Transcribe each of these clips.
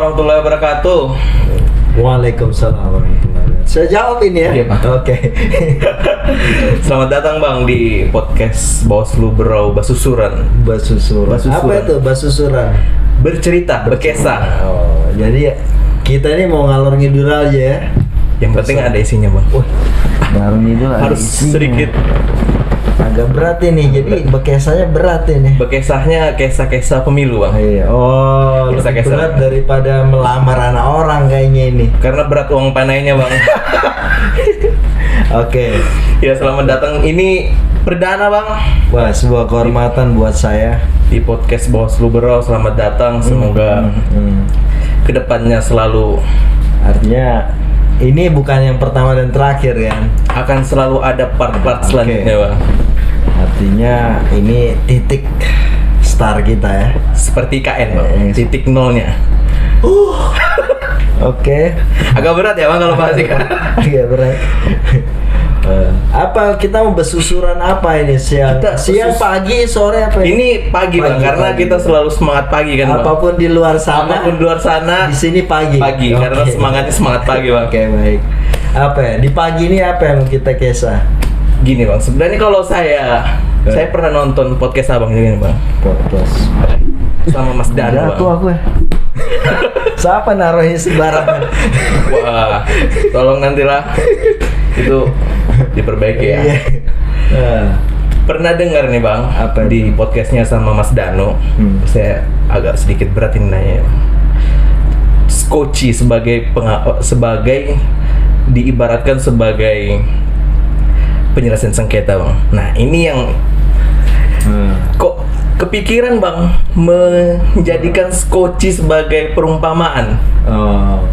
warahmatullahi wabarakatuh. Waalaikumsalam warahmatullahi wabarakatuh. Saya jawab ini ya? Iya, Pak. Oke. Selamat datang Bang di podcast Bawaslu Berau Basusuran. Basusuran. Basusuran. Apa itu basusuran? Bercerita, berkisah. Oh, jadi kita ini mau ngalor ngidul aja ya. Yang penting ada isinya Bang. Wah, ngalor ngidul ada Harus isinya. sedikit. Agak berat ini, jadi bekesanya berat ini. Berkisahnya kisah-kisah pemilu Bang. Iya. Oh, lebih Kisah-kisah. berat daripada melamar anak orang kayaknya ini. Karena berat uang panainya Bang. Oke. Ya selamat datang. Ini perdana Bang Wah, sebuah kehormatan buat saya. di podcast Bawaslu Berau. Selamat datang. Semoga kedepannya selalu Artinya ini bukan yang pertama dan terakhir kan. akan selalu ada part-part Oke. selanjutnya Bang. Artinya ini titik start kita ya. Seperti KN Bang. Titik nolnya. Oke. Agak berat ya Bang kalau bahas ikan. Agak berat. Apa kita mau besusuran apa ini siang? Kita Siang, pagi, sore apa Ini pagi Bang, Pagi, karena pagi. kita selalu semangat pagi kan Bang. Apapun di luar sana. Apapun di luar sana Di sini pagi. pagi, Oke. karena semangatnya semangat pagi Bang. Oke, baik. Apa ya? Di pagi ini apa yang mau kita kisah? Gini Bang, sebenarnya kalau saya pernah nonton podcast Abang juga nih Bang. Podcast. Sama Mas Danu Bang. Aku ya. Siapa naruhin sembarangan? Wah, tolong nantilah itu diperbaiki ya. Iya. Nah, Pernah dengar nih Bang, Apa di podcastnya sama Mas Danu. Saya agak sedikit berat ini nanya. Skoci sebagai diibaratkan sebagai penyelesaian sengketa Bang. Nah ini yang kok kepikiran Bang menjadikan skoci sebagai perumpamaan. Oh.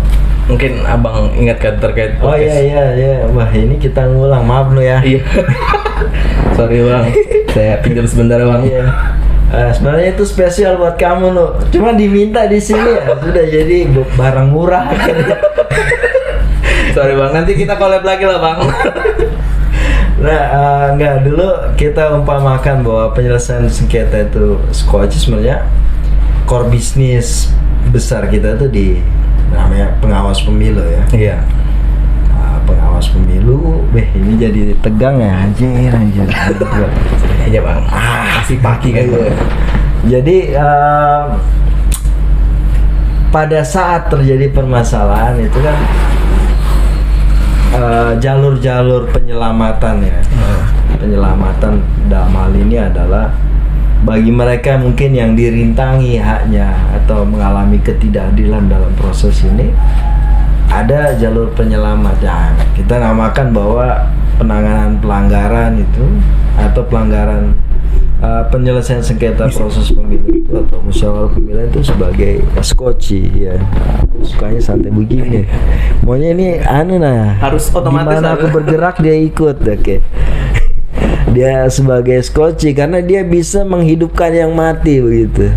Mungkin Abang ingatkan terkait Oh podcast. iya. Wah, ini kita ngulang, maaf lu ya. Iya. Sorry Bang, saya pinjam sebentar Bang. Iya. Sebenarnya itu spesial buat kamu lo. Cuma diminta di sini ya. Sudah jadi barang murah. Sorry Bang, nanti kita collab lagi lah Bang. Nah, enggak, dulu kita umpamakan bahwa penyelesaian sengketa itu skoci sebenarnya core bisnis besar kita itu di namanya pengawas pemilu ya. Iya. Pengawas pemilu, ini jadi tegang ya, anjir. Iya Bang. Masih pagi kan Bang. Iya. Jadi pada saat terjadi permasalahan itu kan jalur-jalur penyelamatan ya. Penyelamatan dalam hal ini adalah bagi mereka mungkin yang dirintangi haknya atau mengalami ketidakadilan dalam proses ini, ada jalur penyelamat ya. Kita namakan bahwa penanganan pelanggaran itu atau pelanggaran penyelesaian sengketa proses pemilu itu atau musyawarah pemilihan itu sebagai skoci ya. Aku sukanya santai begini. Maunya ini Harus otomatis gimana aku bergerak dia ikut. Oke. Dia sebagai skoci karena dia bisa menghidupkan yang mati begitu.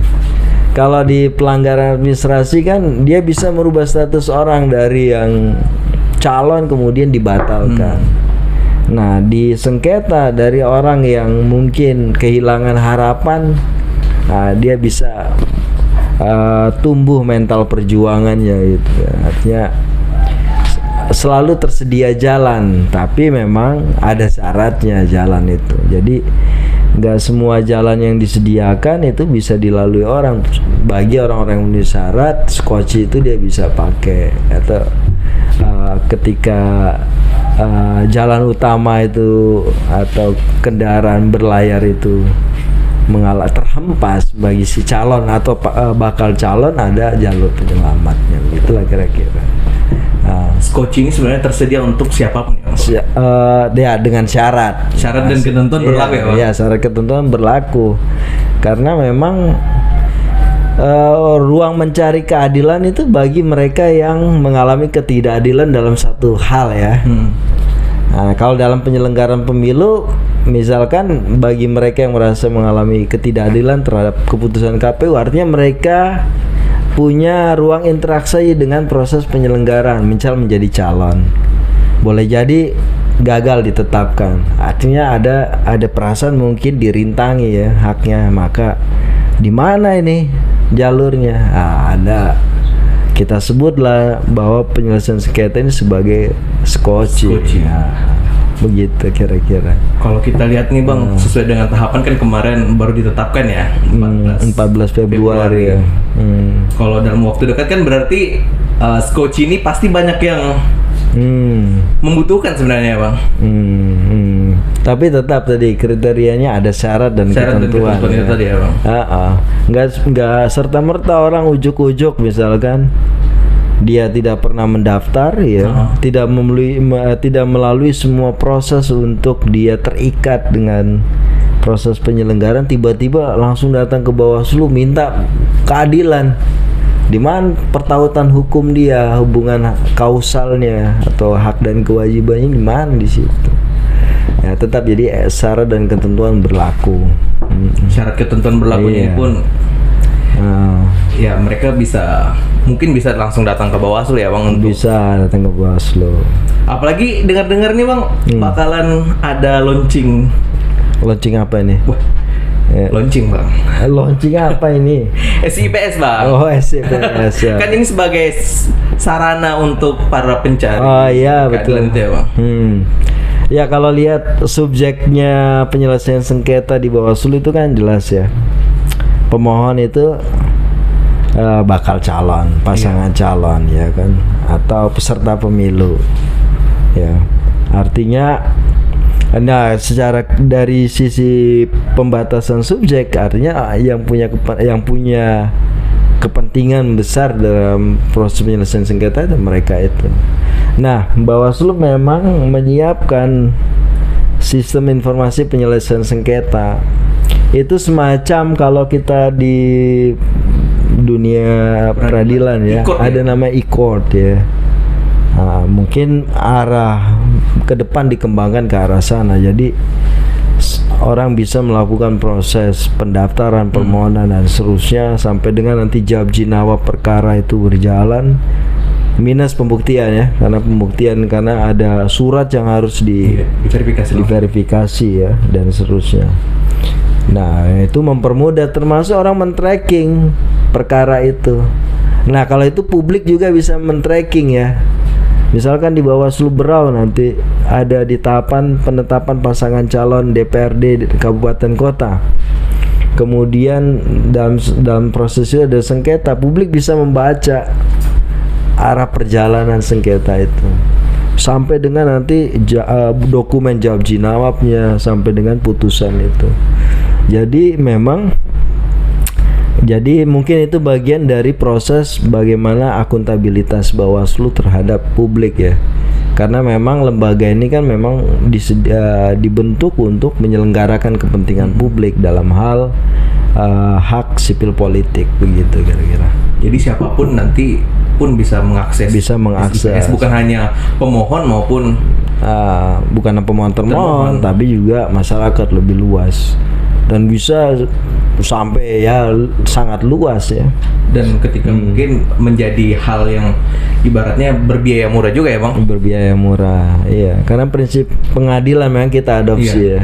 Kalau di pelanggaran administrasi kan dia bisa merubah status orang dari yang calon kemudian dibatalkan. Nah, di sengketa dari orang yang mungkin kehilangan harapan, nah, dia bisa tumbuh mental perjuangannya gitu. Artinya selalu tersedia jalan, tapi memang ada syaratnya jalan itu. Jadi nggak semua jalan yang disediakan itu bisa dilalui orang. Bagi orang-orang yang memenuhi syarat, skoci itu dia bisa pakai. Atau ketika jalan utama itu atau kendaraan berlayar itu terhempas bagi si calon atau bakal calon, ada jalur penyelamatnya. Itulah kira-kira. Skoci ini sebenarnya tersedia untuk siapapun ya Bang? Ya dengan syarat. Syarat dan ketentuan berlaku ya Bang? Iya, syarat ketentuan berlaku. Karena memang ruang mencari keadilan itu bagi mereka yang mengalami ketidakadilan dalam satu hal ya. Nah, kalau dalam penyelenggaraan pemilu, misalkan bagi mereka yang merasa mengalami ketidakadilan terhadap keputusan KPU, artinya mereka punya ruang interaksi dengan proses penyelenggaraan, misal menjadi calon. Boleh jadi gagal ditetapkan. Artinya ada perasaan mungkin dirintangi ya haknya, maka di mana ini jalurnya? Ada kita sebutlah bahwa penyelesaian sengketa ini sebagai skoci. Ya. Begitu kira-kira. Kalau kita lihat nih Bang, sesuai dengan tahapan kan kemarin baru ditetapkan ya 14 Februari ya. Kalau dalam waktu dekat kan berarti skoci ini pasti banyak yang membutuhkan sebenarnya Bang. Tapi tetap tadi kriterianya ada syarat dan ketentuan. Itu tadi ya Bang. Nggak serta-merta orang ujuk-ujuk misalkan dia tidak pernah mendaftar ya, tidak melalui semua proses untuk dia terikat dengan proses penyelenggaraan, tiba-tiba langsung datang ke Bawaslu minta keadilan. Di mana pertautan hukum dia, hubungan kausalnya atau hak dan kewajibannya di mana di situ. Ya, tetap jadi syarat dan ketentuan berlaku. Syarat ketentuan berlaku ini pun ya mereka mungkin bisa langsung datang ke Bawaslu ya Bang, bisa datang ke Bawaslu. Apalagi dengar-dengar nih Bang, bakalan ada launching apa ini? Wah, launching Bang. Launching apa ini? SIPS Bang. Oh, SIPS ya. Kan ini sebagai sarana untuk para pencari. Oh iya betul. Itu ya Bang. Ya kalau lihat subjeknya penyelesaian sengketa di Bawaslu itu kan jelas ya. Pemohon itu bakal calon, pasangan calon ya kan, atau peserta pemilu. Ya. Artinya secara dari sisi pembatasan subjek artinya yang punya kepentingan besar dalam proses penyelesaian sengketa itu mereka itu. Nah, Bawaslu memang menyiapkan sistem informasi penyelesaian sengketa. Itu semacam kalau kita di dunia peradilan ya, ada nama e-court ya. Nah, mungkin arah ke depan dikembangkan ke arah sana. Jadi orang bisa melakukan proses pendaftaran, permohonan dan seterusnya sampai dengan nanti jawab jinawa perkara itu berjalan. Minus pembuktian ya, karena ada surat yang harus diverifikasi ya dan seterusnya. Nah, itu mempermudah termasuk orang men-tracking perkara itu. Nah, kalau itu publik juga bisa men-tracking ya. Misalkan di Bawaslu Berau nanti ada di tahapan penetapan pasangan calon DPRD di kabupaten kota. Kemudian dalam proses itu ada sengketa, publik bisa membaca arah perjalanan sengketa itu sampai dengan nanti dokumen jawab jinawabnya sampai dengan putusan itu. Jadi mungkin itu bagian dari proses bagaimana akuntabilitas Bawaslu terhadap publik ya. Karena memang lembaga ini kan memang dibentuk untuk menyelenggarakan kepentingan publik dalam hal hak sipil politik begitu kira-kira. Jadi siapapun nanti pun bisa mengakses SIPS, bukan hanya pemohon maupun bukan pemohon termohon, tapi juga masyarakat lebih luas dan bisa sampai ya sangat luas ya. Dan ketika mungkin menjadi hal yang ibaratnya berbiaya murah juga ya Bang. Berbiaya murah, iya. Karena prinsip pengadilan memang kita adopsi ya.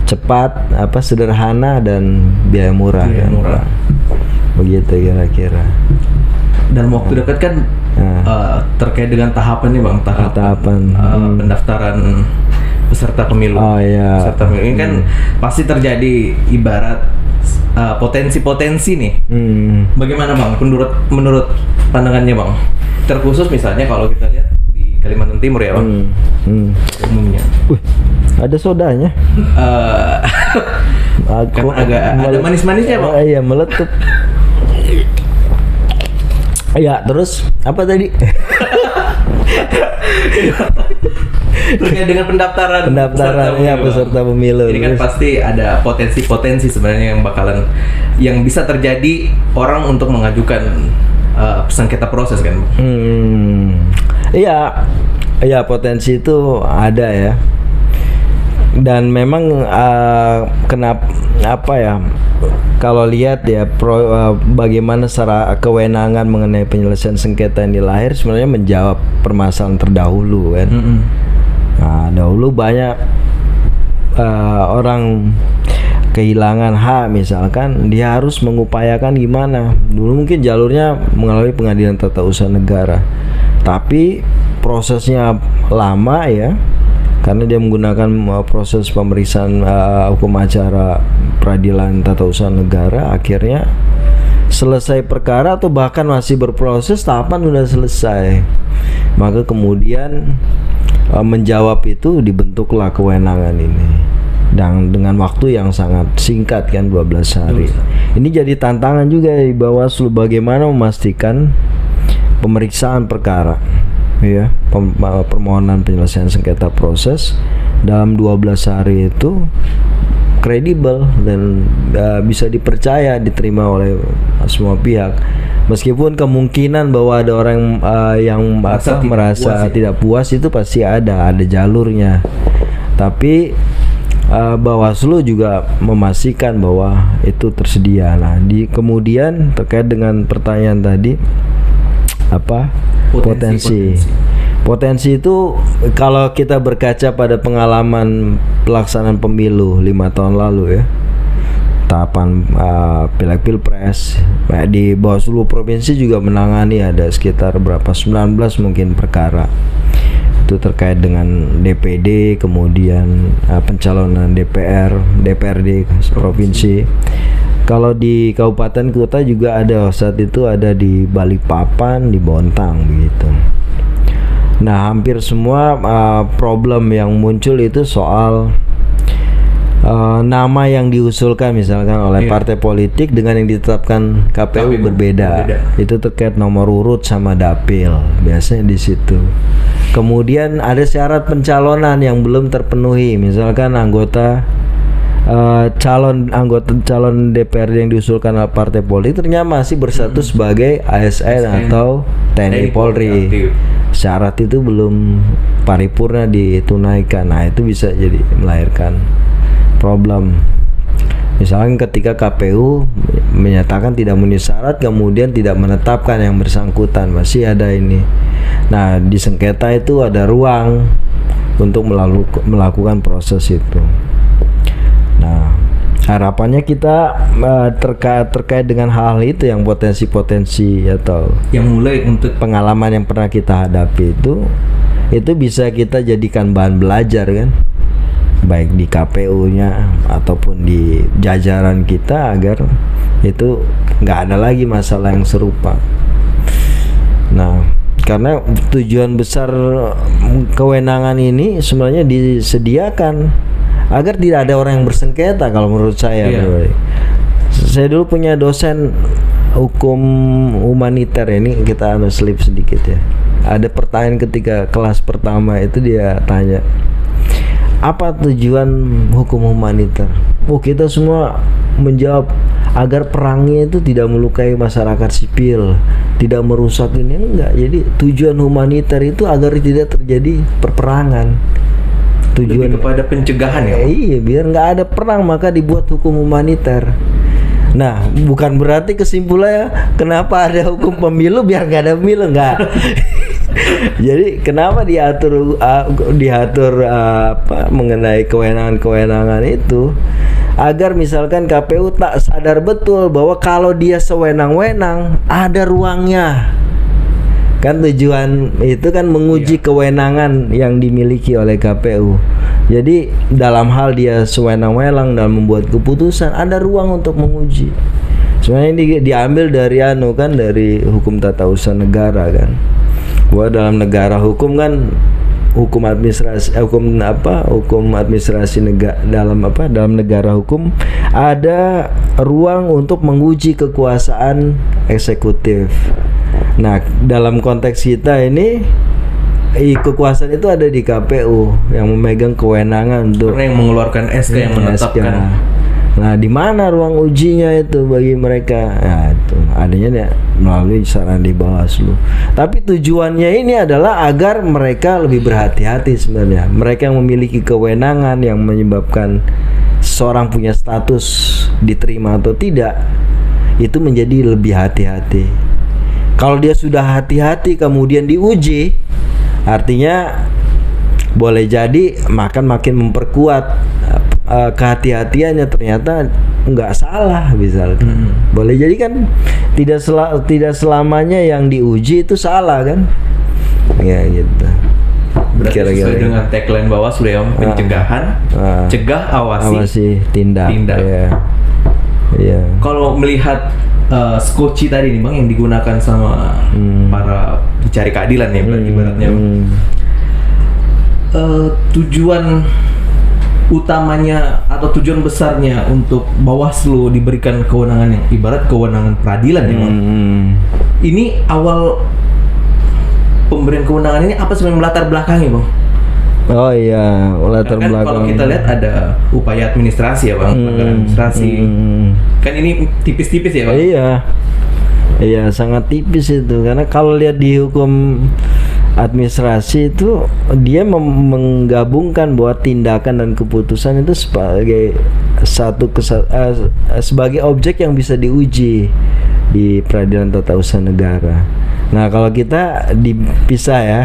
Cepat, sederhana dan biaya murah. Begitu kira-kira. Dan waktu dekat kan terkait dengan tahapan nih Bang, tahapan pendaftaran peserta pemilu. Oh iya. Peserta pemilu ini kan pasti terjadi ibarat potensi-potensi nih. Bagaimana Bang menurut pandangannya Bang? Terkhusus misalnya kalau kita lihat di Kalimantan Timur ya Bang. Umumnya. Ada sodanya. Kan agak ada manis-manisnya Bang. Iya, meletup. Ya, terus apa tadi? Terkait dengan pendaftaran peserta pemilu. Ini kan pasti ada potensi-potensi sebenarnya yang bisa terjadi orang untuk mengajukan sengketa proses kan. Iya, potensi itu ada ya. Dan memang kalau lihat ya bagaimana secara kewenangan mengenai penyelesaian sengketa ini lahir sebenarnya menjawab permasalahan terdahulu kan. Nah, dahulu banyak orang kehilangan hak misalkan, dia harus mengupayakan gimana. Dulu mungkin jalurnya melalui pengadilan tata usaha negara, tapi prosesnya lama ya, karena dia menggunakan proses pemeriksaan hukum acara peradilan tata usaha negara. Akhirnya selesai perkara atau bahkan masih berproses, tahapan sudah selesai, maka kemudian menjawab itu dibentuklah kewenangan ini, dan dengan waktu yang sangat singkat kan, 12 hari. Ini jadi tantangan juga di Bawaslu, bagaimana memastikan pemeriksaan perkara ya, permohonan penyelesaian sengketa proses dalam 12 hari itu kredibel dan bisa dipercaya, diterima oleh semua pihak. Meskipun kemungkinan bahwa ada orang yang merasa tidak puas itu pasti ada jalurnya. Tapi Bawaslu juga memastikan bahwa itu tersedia. Nah, kemudian terkait dengan pertanyaan tadi, apa potensi itu, kalau kita berkaca pada pengalaman pelaksanaan pemilu 5 tahun lalu ya, tahapan pileg pilpres di Bawaslu provinsi juga menangani ada sekitar 19 mungkin perkara itu terkait dengan DPD, kemudian pencalonan DPRD provinsi. Kalau di kabupaten kota juga ada, saat itu ada di Balikpapan, di Bontang begitu. Nah, hampir semua problem yang muncul itu soal nama yang diusulkan misalkan oleh partai politik dengan yang ditetapkan KPU berbeda. Itu terkait nomor urut sama dapil, biasanya di situ. Kemudian ada syarat pencalonan yang belum terpenuhi, misalkan calon DPRD yang diusulkan oleh partai politik ternyata masih berstatus sebagai ASN atau TNI Polri. Syarat itu belum paripurna ditunaikan. Nah, itu bisa jadi melahirkan problem. Misalnya ketika KPU menyatakan tidak memenuhi syarat, kemudian tidak menetapkan yang bersangkutan, masih ada ini. Nah, di sengketa itu ada ruang untuk melakukan proses itu. Nah, harapannya kita terkait dengan hal itu yang potensi-potensi atau yang mulai untuk pengalaman yang pernah kita hadapi itu bisa kita jadikan bahan belajar kan, baik di KPU-nya ataupun di jajaran kita, agar itu nggak ada lagi masalah yang serupa. Nah, karena tujuan besar kewenangan ini sebenarnya disediakan agar tidak ada orang yang bersengketa, kalau menurut saya. Saya dulu punya dosen hukum humaniter, ini kita selip sedikit ya. Ada pertanyaan ketika kelas pertama itu, dia tanya, apa tujuan hukum humaniter? Kita semua menjawab agar perangnya itu tidak melukai masyarakat sipil, tidak merusak ini. Enggak, jadi tujuan humaniter itu agar tidak terjadi perperangan. Tujuan lebih kepada pencegahan ya? Iya, biar nggak ada perang maka dibuat hukum humaniter. Nah, bukan berarti kesimpulannya kenapa ada hukum pemilu biar nggak ada pemilu, enggak. Jadi kenapa diatur mengenai kewenangan itu, agar misalkan KPU tak sadar betul bahwa kalau dia sewenang-wenang ada ruangnya. Kan tujuan itu kan menguji kewenangan yang dimiliki oleh KPU. Jadi dalam hal dia sewenang-wenang dalam membuat keputusan, ada ruang untuk menguji. Sebenarnya ini diambil dari dari hukum tata usaha negara kan. Bahwa dalam negara hukum kan hukum administrasi negara, dalam negara hukum ada ruang untuk menguji kekuasaan eksekutif. Nah, dalam konteks kita ini kekuasaan itu ada di KPU yang memegang kewenangan untuk yang mengeluarkan SK yang menetapkan. Nah, di mana ruang ujinya itu bagi mereka? Nah, itu adanya ya melalui saran di Bawaslu. Tapi tujuannya ini adalah agar mereka lebih berhati-hati sebenarnya. Mereka yang memiliki kewenangan yang menyebabkan seseorang punya status diterima atau tidak, itu menjadi lebih hati-hati. Kalau dia sudah hati-hati kemudian diuji, artinya boleh jadi makin memperkuat kehati-hatiannya ternyata nggak salah misalkan. Boleh jadi kan tidak selamanya yang diuji itu salah kan? Ya gitu. Berarti sesuai dengan tagline Bawaslu ya, pencegahan, cegah, awasi, tindak. Ya. Kalau melihat skoci tadi nih Bang yang digunakan sama para pencari keadilan ya ibaratnya. Tujuan utamanya atau tujuan besarnya untuk Bawaslu diberikan kewenangan yang ibarat kewenangan peradilan ya Bang. Ini awal pemberian kewenangan ini apa sebenarnya melatar belakangnya Bang? Oh iya, latar belakang. Kalau kita lihat ada upaya administrasi ya Bang, pelanggaran administrasi. Kan ini tipis-tipis ya Bang? Iya, sangat tipis itu. Karena kalau lihat di hukum administrasi itu dia menggabungkan bahwa tindakan dan keputusan itu sebagai sebagai objek yang bisa diuji di peradilan tata usaha negara. Nah kalau kita dipisah ya,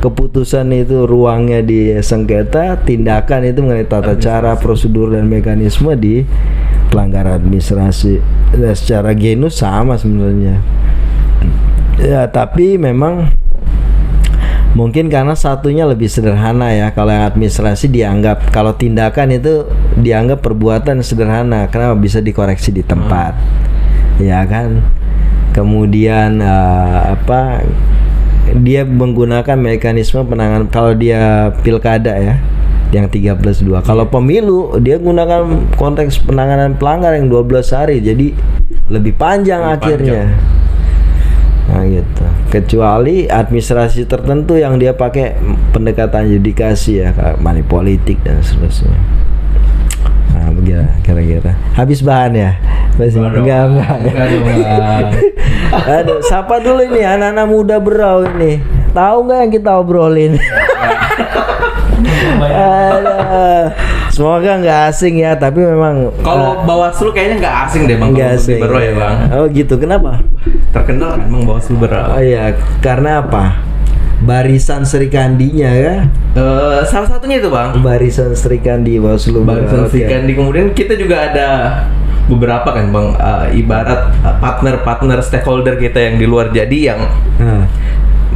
keputusan itu ruangnya di sengketa, tindakan itu mengenai tata cara, prosedur dan mekanisme di pelanggaran administrasi. Dan secara genus sama sebenarnya. Ya tapi memang mungkin karena satunya lebih sederhana ya. Kalau yang administrasi dianggap, kalau tindakan itu dianggap perbuatan sederhana karena bisa dikoreksi di tempat, ya kan. Kemudian dia menggunakan mekanisme penanganan kalau dia pilkada ya, yang 13.2. Kalau pemilu dia gunakan konteks penanganan pelanggaran yang 12 hari, jadi lebih panjang akhirnya. Nah gitu. Kecuali administrasi tertentu yang dia pakai pendekatan yudikasi ya, kayak money politik dan seterusnya. Nah begitu kira-kira. Habis bahan ya? Enggak. Aduh, sapa dulu ini anak-anak muda Berau ini. Tahu nggak yang kita obrolin? Semoga nggak asing ya, tapi memang kalau Bawaslu kayaknya nggak asing deh Bang. Nggak asing Berau ya Bang. Oh gitu, kenapa? Terkenal kan Bang Bawaslu Berau. Oh iya, karena apa? Barisan Serikandi-nya ya? Salah satunya itu Bang. Barisan Serikandi Bawaslu Berau. Barisan Serikandi. Kemudian kita juga ada beberapa kan Bang, ibarat partner stakeholder kita yang di luar, jadi yang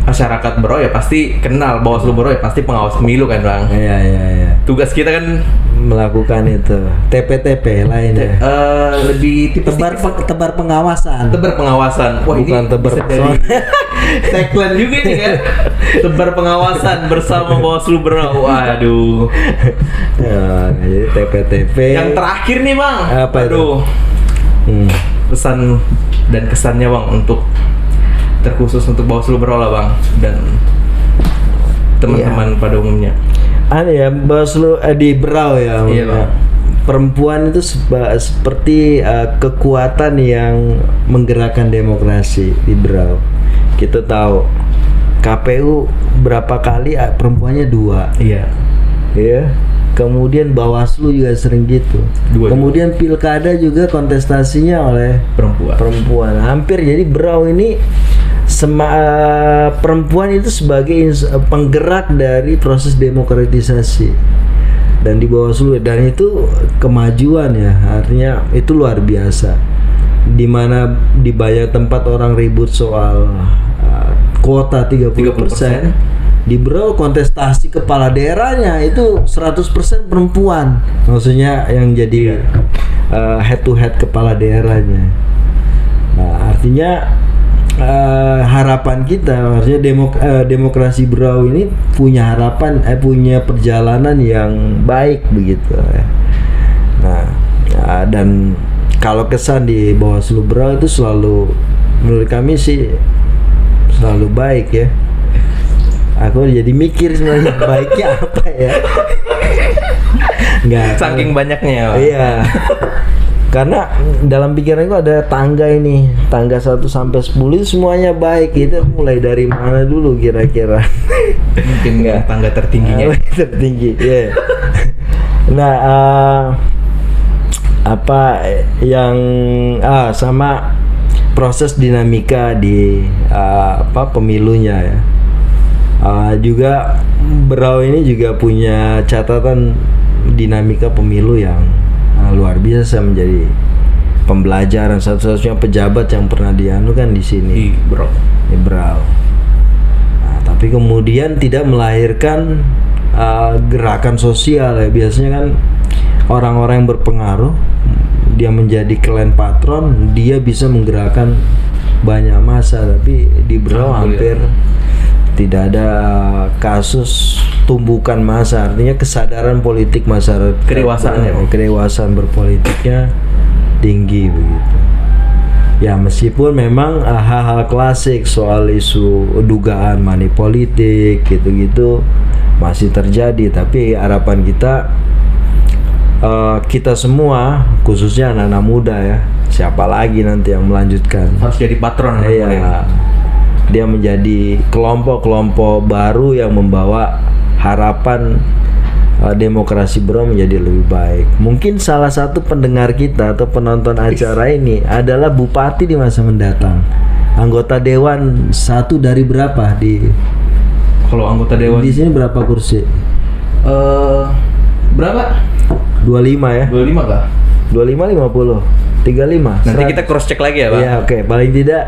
masyarakat Berau ya pasti kenal Bawaslu Berau ya pasti pengawas pemilu kan Bang. Iya. Tugas kita kan melakukan itu TP lainnya. Lebih tebar pengawasan. Wah, bukan ini tebar bisa jadi tagline juga nih kan. Tebar pengawasan bersama Bawaslu Berau. Waduh. Ya, jadi TP. Yang terakhir nih Bang. Apa itu? Pesan dan kesannya Bang untuk terkhusus untuk Bawaslu Berau lah Bang dan teman-teman pada umumnya. Ya Bawaslu di Berau ya. Iya Bang. Perempuan itu seperti kekuatan yang menggerakkan demokrasi di Berau. Kita tahu KPU berapa kali perempuannya 2. Iya. Kemudian Bawaslu juga sering gitu. Kemudian pilkada juga kontestasinya oleh perempuan. Hampir jadi Berau ini perempuan itu sebagai penggerak dari proses demokratisasi. Dan di Bawaslu, dan itu kemajuan ya, artinya itu luar biasa. Dimana di banyak tempat orang ribut soal kuota 30%. Di Berau kontestasi kepala daerahnya itu 100% perempuan. Maksudnya yang jadi head to head kepala daerahnya. Nah, artinya harapan kita, maksudnya demokrasi Berau ini punya harapan, punya perjalanan yang baik begitu ya. Nah, dan kalau kesan di Bawaslu Berau itu selalu, menurut kami sih selalu baik ya. Aku jadi mikir sebenarnya baiknya apa ya? Enggak. Saking banyaknya. Iya. Karena dalam pikiranku ada tangga ini, tangga 1 sampai 10 itu semuanya baik. Itu mulai dari mana dulu kira-kira? Mungkin nggak tangga tertingginya. Tertinggi, ya. Nah, apa yang sama proses dinamika di pemilunya ya. Juga Berau ini juga punya catatan dinamika pemilu yang luar biasa, menjadi pembelajaran. Satu-satunya pejabat yang pernah dianu kan di sini, Ibrau. Nah, tapi kemudian tidak melahirkan gerakan sosial ya. Biasanya kan orang-orang yang berpengaruh, dia menjadi klan patron, dia bisa menggerakkan banyak massa. Tapi di Brau hampir tidak ada kasus tumbukan massa. Artinya kesadaran politik masyarakat, kedewasaan berpolitiknya tinggi begitu. Ya meskipun memang hal-hal klasik soal isu dugaan money politik gitu-gitu masih terjadi, tapi harapan kita kita semua, khususnya anak-anak muda ya, siapa lagi nanti yang melanjutkan, harus jadi patron. Iya, dia menjadi kelompok-kelompok baru yang membawa harapan demokrasi Brau menjadi lebih baik. Mungkin salah satu pendengar kita atau penonton acara ini adalah bupati di masa mendatang. Anggota dewan satu dari berapa di? Kalau anggota dewan di sini berapa kursi? Berapa? 25 ya? 25 kah? 25, 50, 35. Nanti kita cross check lagi ya, Bang. Iya, oke. Paling tidak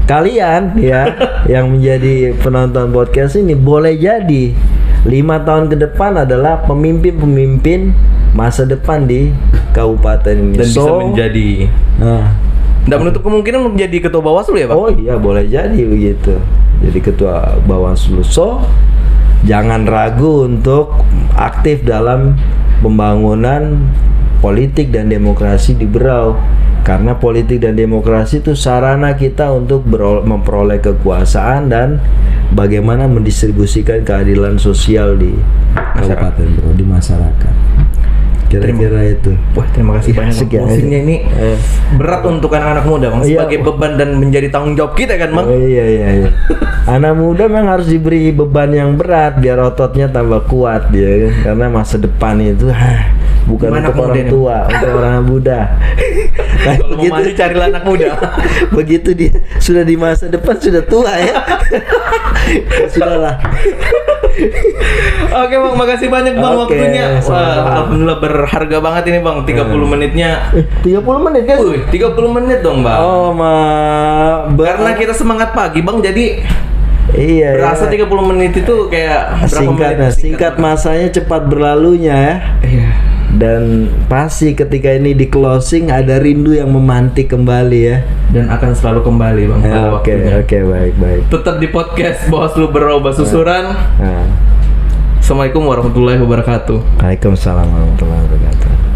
kalian ya yang menjadi penonton podcast ini boleh jadi 5 tahun ke depan adalah pemimpin-pemimpin masa depan di kabupaten ini. Dan bisa menjadi tidak menutup kemungkinan menjadi ketua Bawaslu ya, Bang? Oh iya, boleh jadi begitu. Jadi ketua Bawaslu. So, jangan ragu untuk aktif dalam pembangunan politik dan demokrasi di Brau. Karena politik dan demokrasi itu sarana kita untuk memperoleh kekuasaan dan bagaimana mendistribusikan keadilan sosial di Kabupaten Brau, di masyarakat. Kira-kira itu. Wah, terima kasih banyak. Musiknya ini berat untuk anak-anak muda, Bang. Sebagai beban dan menjadi tanggung jawab kita kan, Bang. Iya. Anak muda memang harus diberi beban yang berat biar ototnya tambah kuat dia, karena masa depan itu bukan gimana untuk orang tua, untuk orang muda. Nah, kalau begitu, mau maju carilah anak muda. Begitu dia sudah di masa depan sudah tua ya. Sudahlah. Oke, Bang, makasih banyak, Bang, waktunya. Wah, alhamdulillah berharga banget ini, Bang. 30 menitnya. 30 menit kan? 30 menit dong, Bang. Oh, karena kita semangat pagi, Bang. Jadi iya, berasa 30 menit itu kayak singkat masanya cepat berlalunya ya. Iya. Dan pasti ketika ini di closing ada rindu yang memantik kembali ya. Dan akan selalu kembali, Bang. Oke, baik. Tetap di podcast Bawaslu Brau Basusuran. Assalamualaikum warahmatullahi wabarakatuh. Waalaikumsalam warahmatullahi wabarakatuh.